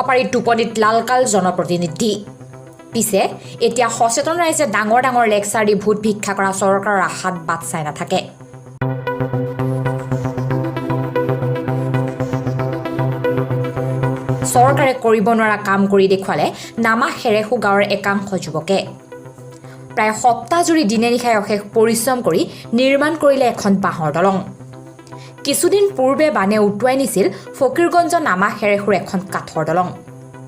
পাৰি টোপনিত লালকাল জনপ্ৰতিনিধি পিছে এতিয়া সচেতন ৰাইজে ডাঙৰ ডাঙৰ লেকচাৰ দি ভোট ভিক্ষা কৰা চৰকাৰৰ আশাত বাট চাই নাথাকে চৰকাৰে কৰিব নোৱাৰা কাম কৰি দেখুৱালে নামা হেৰেহু গাঁৱৰ একাংশ যুৱকে প্ৰায় সপ্তাহ জুৰি দিনে নিশাই অশেষ পৰিশ্ৰম কৰি নিৰ্মাণ কৰিলে এখন বাঁহৰ দলং কিছুদিন পূৰ্বে বানে উটুৱাই নিছিল ফকীৰগঞ্জ নামা হেৰেহুৰ এখন কাঠৰ দলং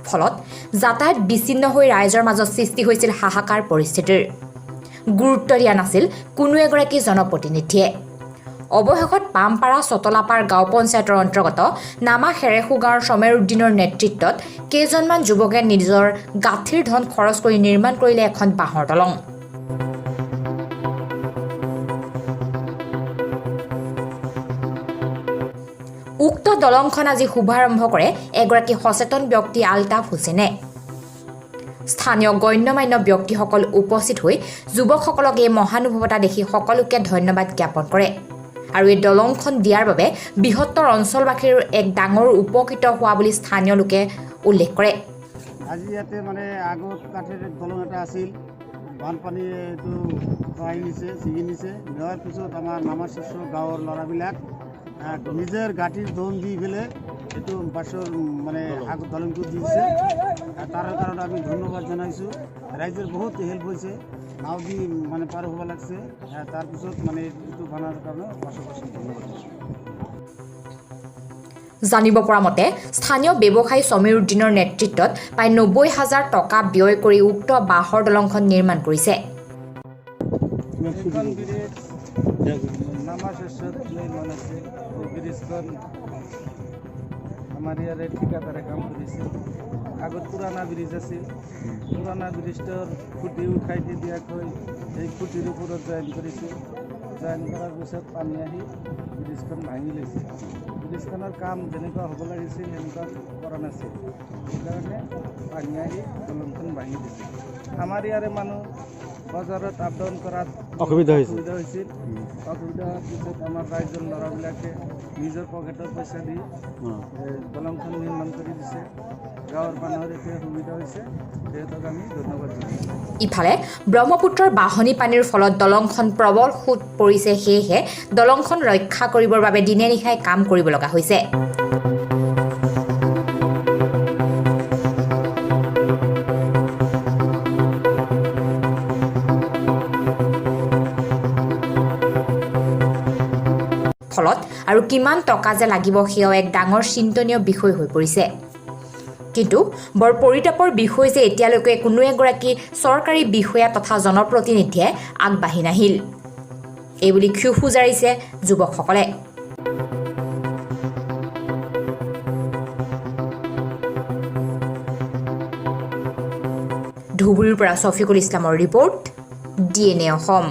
ফলত যাতায়াত বিচ্ছিন্ন হৈ ৰাইজৰ মাজত সৃষ্টি হৈছিল হাহাকাৰ পৰিস্থিতিৰ গুৰুত্ব দিয়া নাছিল কোনো এগৰাকী জনপ্ৰতিনিধিয়ে অৱশেষত পামপাৰা চতলাপাৰ গাঁও পঞ্চায়তৰ অন্তৰ্গত নামা হেৰেহু গাঁৱৰ সমীৰউদ্দিনৰ নেতৃত্বত কেইজনমান যুৱকে নিজৰ গাঁঠিৰ ধন খৰচ কৰি নিৰ্মাণ কৰিলে এখন বাঁহৰ দলং উক্ত দলংখন আজি শুভাৰম্ভ কৰে এগৰাকী সচেতন ব্যক্তি আলতাফ হুছেইনে স্থানীয় গণ্যমান্য ব্যক্তিসকল উপস্থিত হৈ যুৱকসকলক এই মহানুভৱতা দেখি সকলোকে ধন্যবাদ জ্ঞাপন কৰে আৰু এই দলংখন দিয়াৰ বাবে বৃহত্তৰ অঞ্চলবাসীৰ এক ডাঙৰ উপকৃত হোৱা বুলি স্থানীয় লোকে উল্লেখ কৰে আজি ইয়াতে মানে আগত কাঠেৰ দলং এটা আছিল বানপানী এইটো খহাই নিছে ছিগি নিছে নেওয়াৰ পিছত আমাৰ নামাশিষ্য গাঁৱৰ ল'ৰাবিলাক নিজৰ গাঁঠিৰ ধন দি পেলাই এইটো বাছৰ মানে আগত দলংটো দিছে তাৰ কাৰণে আমি ধন্যবাদ জনাইছোঁ ৰাইজৰ বহুত হেল্প হৈছে নাও দি মানে পাৰ হ'ব লাগছে তাৰপিছত মানে এইটো বনাৰ কাৰণে বাছৰ ধন্যবাদ জানিব পৰা মতে স্থানীয় ব্যৱসায়ী সমীৰউদ্দিনৰ নেতৃত্বত প্ৰায় 90,000 টকা ব্যয় কৰি উক্ত বাঁহৰ দলংখন নিৰ্মাণ কৰিছে আমাৰ ইয়াৰে ঠিকাদাৰে কাম কৰিছে আগত পুৰণা ব্ৰিজ আছিল পুৰণা ব্ৰিজটোৰ খুঁটি উঠাই দিয়াকৈ সেই খুঁটিৰ ওপৰত জইন কৰিছে জইন কৰাৰ পিছত পানী আহি ব্ৰিজখন ভাঙি লৈছে ব্ৰিজখনৰ কাম যেনেকুৱা হ'ব লাগিছিল সেনেকুৱা কৰা নাছিল সেইকাৰণে পানী আহি দলংখন ভাঙি দিছে আমাৰ ইয়াৰে মানুহ বজাৰত আপ ডাউন কৰাত অসুবিধা হৈছিল অসুবিধা হোৱাৰ পিছত আমাৰ ৰাইজৰ ল'ৰাবিলাকে নিজৰ পকেটৰ পইচা দি দলংখন নিৰ্মাণ কৰি দিছে গাঁৱৰ মানুহৰ এতিয়া সুবিধা হৈছে সিহঁতক আমি ধন্যবাদ জনাইছোঁ ইফালে ব্ৰহ্মপুত্ৰৰ বাঢ়নি পানীৰ ফলত দলংখন প্ৰবল সোঁত পৰিছে সেয়েহে দলংখন ৰক্ষা কৰিবৰ বাবে দিনে নিশাই কাম কৰিব লগা হৈছে ফলত আৰু কিমান টকা যে লাগিব সেয়াও এক ডাঙৰ চিন্তনীয় বিষয় হৈ পৰিছে কিন্তু বৰ পৰিতাপৰ বিষয় যে এতিয়ালৈকে কোনো এগৰাকী চৰকাৰী বিষয়া তথা জনপ্ৰতিনিধিয়ে আগবাঢ়ি নাহিল এইবুলি ক্ষোভ উজাৰিছে যুৱকসকলে ধুবুৰীৰ পৰা ছফিকুল ইছলামৰ ৰিপৰ্ট DNA অসম